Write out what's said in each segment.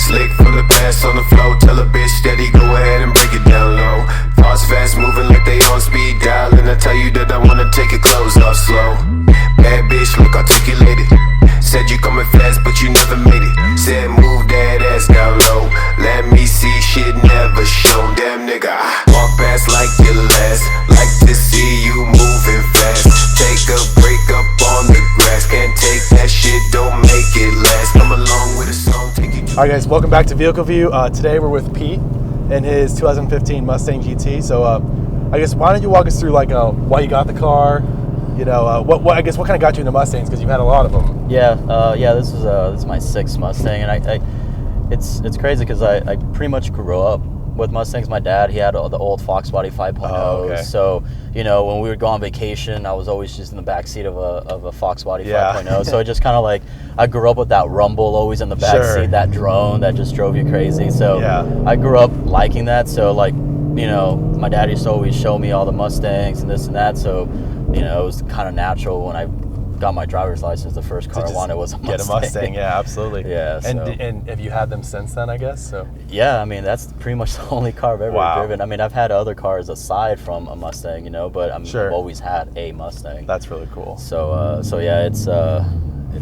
Slick from the past on the flow. Tell a bitch steady, go ahead and break it down low. Thoughts fast moving like they on speed dial. And I tell you that I wanna take your clothes off slow. Bad bitch, look articulated. Said you coming fast, but you never made it. Said move that ass down low. Let me see shit never shown. Damn nigga, I walk past like your last. Like to see you moving fast. Take a break up on the grass. Can't take that shit, don't make it last. Come along with a song, take you. All right, guys, welcome back to Vehicle View. Today we're with Pete in his 2015 Mustang GT. So I guess why don't you walk us through like why you got the car? You know, what I guess what kind of got you into Mustangs, because you've had a lot of them. Yeah, this is my sixth Mustang, and it's crazy because I pretty much grew up with Mustangs. My dad, he had the old Fox Body 5.0. Oh, okay. So you know, when we would go on vacation, I was always just in the back seat of a Fox Body 5.0. So it just kind of like I grew up with that rumble always in the back seat, that drone that just drove you crazy. So I grew up liking that. So like, you know, my dad used to always show me all the Mustangs and this and that. So you know, it was kind of natural when I got my driver's license. The first car I wanted was a Mustang. Get a Mustang, yeah, absolutely. Yeah. And have you had them since then, I guess? So. Yeah, I mean, that's pretty much the only car I've ever driven. I mean, I've had other cars aside from a Mustang, you know, but I've always had a Mustang. That's really cool. So yeah, it's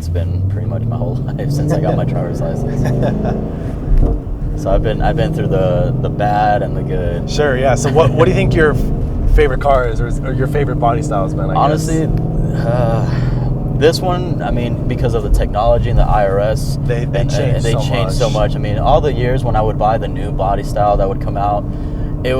been pretty much my whole life since I got my driver's license. So I've been through the bad and the good. Sure, yeah. So what do you think your favorite car is, or your favorite body style has been? Honestly, this one, I mean, because of the technology and the IRS, they changed so much. I mean, all the years when I would buy the new body style that would come out, it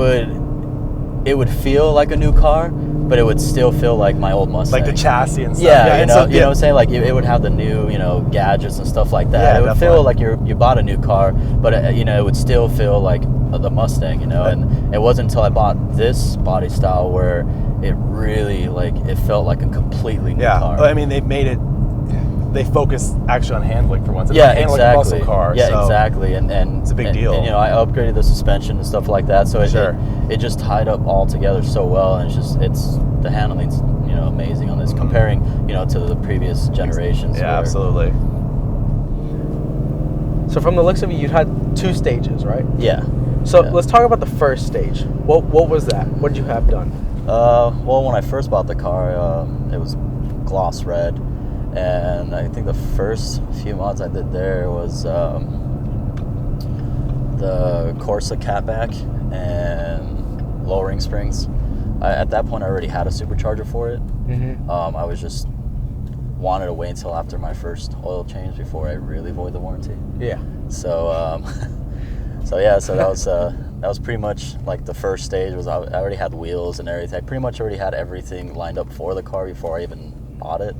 would feel like a new car, but it would still feel like my old Mustang. Like the chassis and stuff. Yeah, you know what I'm saying? Like it would have the new, you know, gadgets and stuff like that. Yeah, it would feel like you bought a new car, but you know, it would still feel like the Mustang, you know. And it wasn't until I bought this body style where it really, like, it felt like a completely new car. I mean, they focus actually on handling for once. It's Exactly. Like a muscle car. Yeah, exactly. And it's a big deal. And, you know, I upgraded the suspension and stuff like that, so it just tied up all together so well, and it's the handling's, you know, amazing on this, comparing, you know, to the previous generations. Yeah, absolutely. So from the looks of it, you had 2 stages, right? Yeah. So let's talk about the first stage. What was that? What did you have done? Well, when I first bought the car, it was gloss red, and I think the first few mods I did there was the Corsa catback and lowering springs. At that point, I already had a supercharger for it. Mm-hmm. I was just wanted to wait until after my first oil change before I really void the warranty. Yeah. So, so that was pretty much like the first stage. Was I already had wheels and everything. I pretty much already had everything lined up for the car before I even bought it.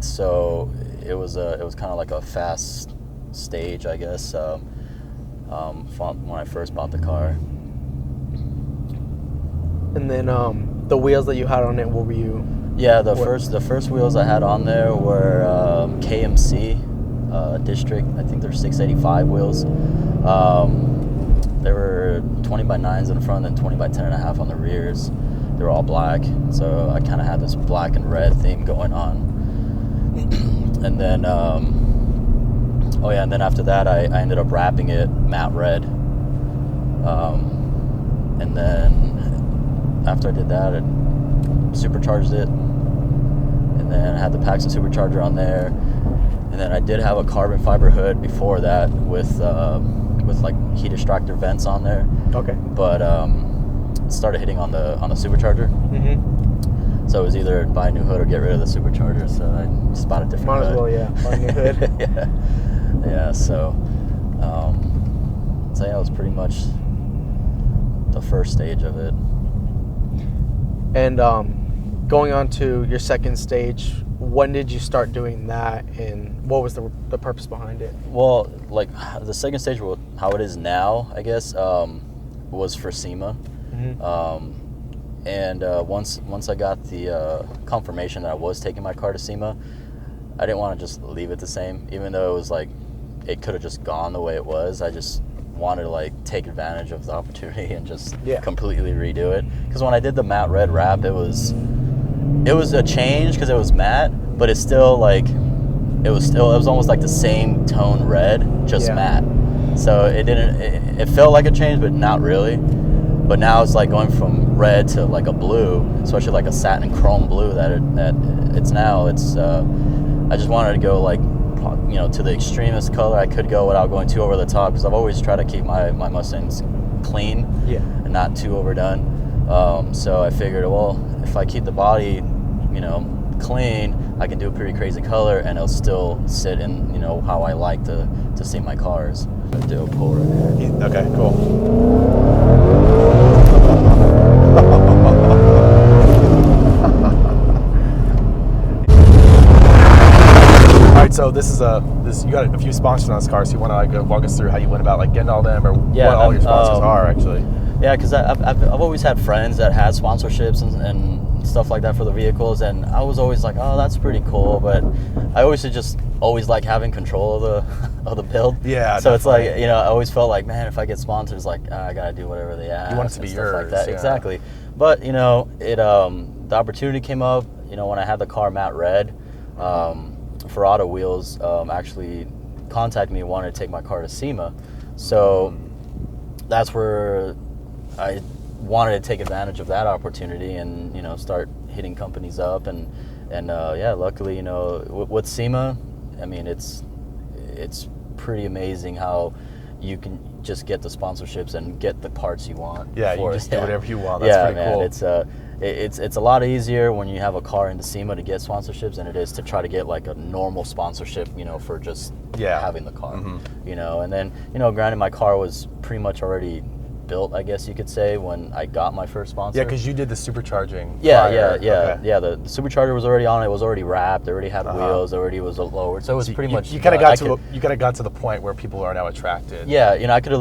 So it was kind of like a fast stage, I guess. When I first bought the car. And then the wheels that you had on it, what were you? Yeah, the first wheels I had on there were KMC District. I think they're 685 wheels. They were 20 by 9s in the front and 20 by 10.5 on the rears. They were all black, so I kind of had this black and red theme going on. And then, and then after that, I ended up wrapping it matte red. And then after I did that, I supercharged it, and then I had the Paxton supercharger on there. And then I did have a carbon fiber hood before that with like heat extractor vents on there. Okay. But it started hitting on the supercharger. Mm-hmm. So it was either buy a new hood or get rid of the supercharger. So I just bought a different hood. Might as well, yeah. Buy a new hood. Yeah. So yeah, it was pretty much the first stage of it. And going on to your second stage, when did you start doing that, and what was the purpose behind it? Well, like the second stage, how it is now, I guess, was for SEMA. Mm-hmm. And once I got the confirmation that I was taking my car to SEMA, I didn't want to just leave it the same, even though it was like it could have just gone the way it was. I just wanted to like take advantage of the opportunity and just completely redo it. Because when I did the matte red wrap, it was a change because it was matte, but it's still like it was almost like the same tone red, just matte. So it felt like a change, but not really. But now it's like going from red to like a blue, especially like a satin chrome blue that it's now. I just wanted to go like, to the extremest color I could go without going too over the top, because I've always tried to keep my Mustangs clean and not too overdone. So I figured, well, if I keep the body, clean, I can do a pretty crazy color and it'll still sit in, how I like to see my cars. Do a pull right here. Okay, cool. All right, so this you got a few sponsors on this car, so you want to walk us through how you went about like getting all them, or what all your sponsors are actually. Yeah, because I've always had friends that had sponsorships and stuff like that for the vehicles, and I was always like, oh, that's pretty cool, but I always like having control of the build. Yeah. So definitely. it's like, I always felt like, man, if I get sponsors, like I gotta do whatever they ask. You want it to be stuff yours, like that. yeah. Exactly. But the opportunity came up. When I had the car matte red, Ferrata Wheels actually contacted me and wanted to take my car to SEMA. So that's where I wanted to take advantage of that opportunity and start hitting companies up and luckily with SEMA, I mean it's pretty amazing how you can just get the sponsorships and get the parts you want. Yeah, you just do whatever you want. That's pretty cool. It's a lot easier when you have a car into SEMA to get sponsorships than it is to try to get like a normal sponsorship, for just having the car. And then granted, my car was pretty much already built, I guess you could say, when I got my first sponsor. Yeah, because you did the supercharging. Yeah. Okay. Yeah, the supercharger was already on. It was already wrapped. It already had wheels. It already was lowered. So it was pretty much. You kind of got to the point where people are now attracted. Yeah, I could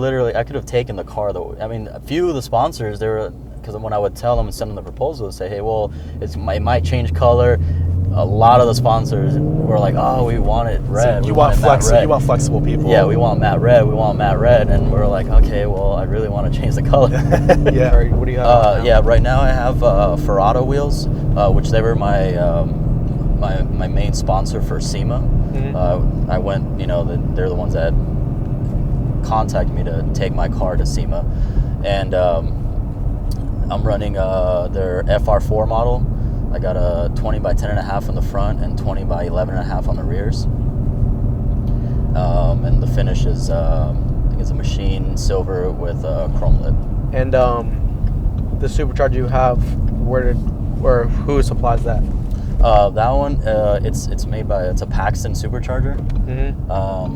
have taken the car though. I mean, a few of the sponsors, because when I would tell them and send them the proposal, say, hey, well, it might change color. A lot of the sponsors were like, oh, we want it red. So you want flexible people. Yeah, we want matte red. And we're like, okay, well, I really want to change the color. Yeah. What do you have? Right now I have Ferrata Wheels, which they were my main sponsor for SEMA. I went, they're the ones that contacted me to take my car to SEMA, and I'm running their FR4 model. I got a 20 by 10.5 on the front and 20 by 11.5 on the rears. And the finish is, I think it's a machine silver with a chrome lip. And the supercharger you have, who supplies that? That one, it's made by, it's a Paxton supercharger.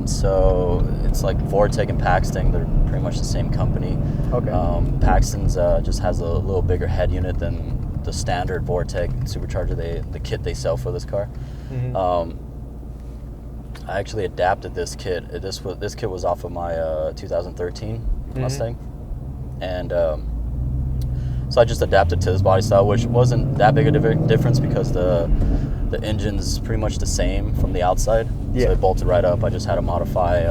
So it's like Vortec and Paxton, they're pretty much the same company. Okay. Paxton's just has a little bigger head unit than the standard Vortec supercharger, the kit they sell for this car. I actually adapted this kit. This kit was off of my 2013 Mustang, and so I just adapted to this body style, which wasn't that big a difference because the engine's pretty much the same from the outside. Yeah. So it bolted right up. I just had to modify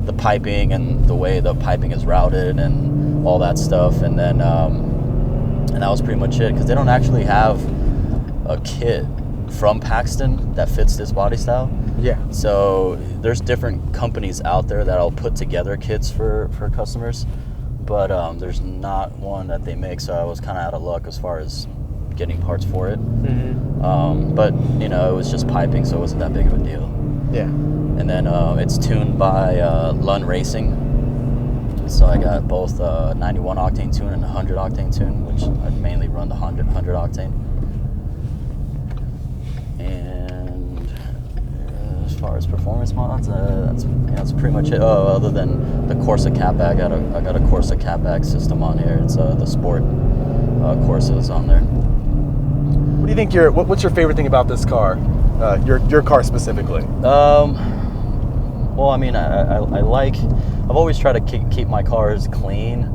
the piping and the way the piping is routed and all that stuff, and then. And that was pretty much it, because they don't actually have a kit from Paxton that fits this body style. Yeah. So there's different companies out there that'll put together kits for customers, but there's not one that they make. So I was kind of out of luck as far as getting parts for it. But it was just piping, so it wasn't that big of a deal. Yeah. And then it's tuned by Lund Racing. So I got both 91 octane tune and 100 octane tune, which I mainly run the 100 octane. And as far as performance mods, that's pretty much it. Oh, other than the Corsa catback, I got a Corsa catback system on here. It's the Sport Corsa is on there. What do you think what's your favorite thing about this car? Your car specifically? Well, I mean, I've always tried to keep my cars clean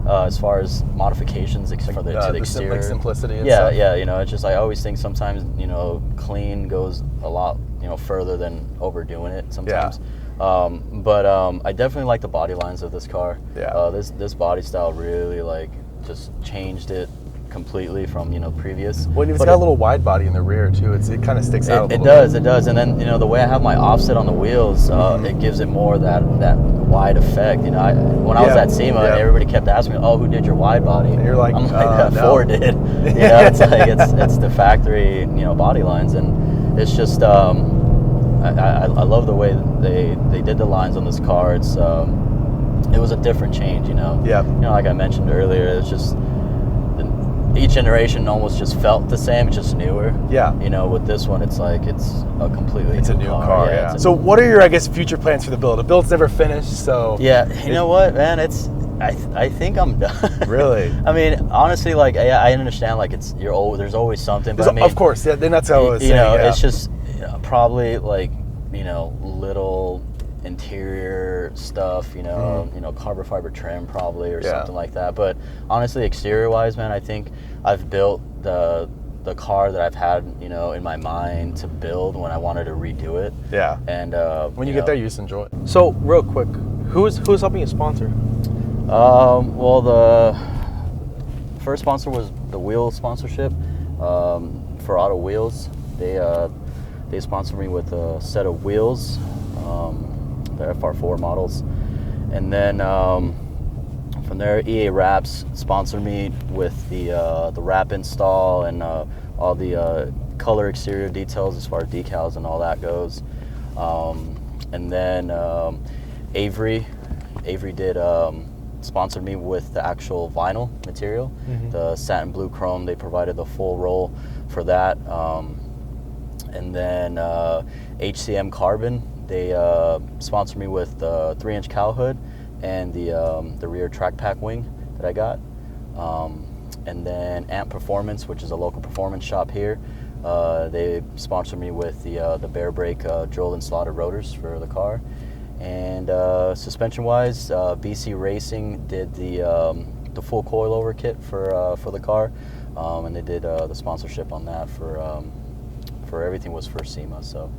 as far as modifications, except for to the exterior. Like simplicity and stuff. stuff. Yeah, it's just, I always think sometimes, clean goes a lot, further than overdoing it sometimes. Yeah. But I definitely like the body lines of this car. Yeah. This body style really, just changed it completely from previous. Well, it's But got a little wide body in the rear too. It kind of sticks out. It does, and then the way I have my offset on the wheels, it gives it more that wide effect. When I was at SEMA, everybody kept asking me, "Oh, who did your wide body?" And you're like, I'm like, no. Ford did. It's like it's the factory body lines, and it's just I love the way they did the lines on this car. It's it was a different change, Yeah. Like I mentioned earlier, it's just each generation almost just felt the same. It's just newer. Yeah. With this one, it's like it's a completely new car. Yeah. So what are your future plans for the build? The build's never finished, so yeah. You know what, man? I think I'm done. Really? I mean, honestly, like I understand, like you're old. There's always something, but I mean, of course, yeah. Then that's how I was saying. It's just probably like little interior stuff, carbon fiber trim probably or something like that. But honestly, exterior wise, man, I think I've built the car that I've had, in my mind to build when I wanted to redo it. Yeah. And when you get there, you just enjoy it. So real quick, who's helping you sponsor? Well, the first sponsor was the wheel sponsorship for Auto Wheels. They sponsored me with a set of wheels, the FR4 models, and then from there, EA Wraps sponsored me with the wrap install and all the color exterior details as far as decals and all that goes. And then Avery did sponsored me with the actual vinyl material, the satin blue chrome. They provided the full roll for that. And then HCM Carbon, they sponsored me with the 3-inch cowl hood and the rear track pack wing that I got. And then Amp Performance, which is a local performance shop here, they sponsored me with the Bear Brake drilled and slotted rotors for the car. And suspension-wise, BC Racing did the full coilover kit for the car, and they did the sponsorship on that for everything was for SEMA. So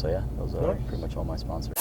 yeah, those are pretty much all my sponsors.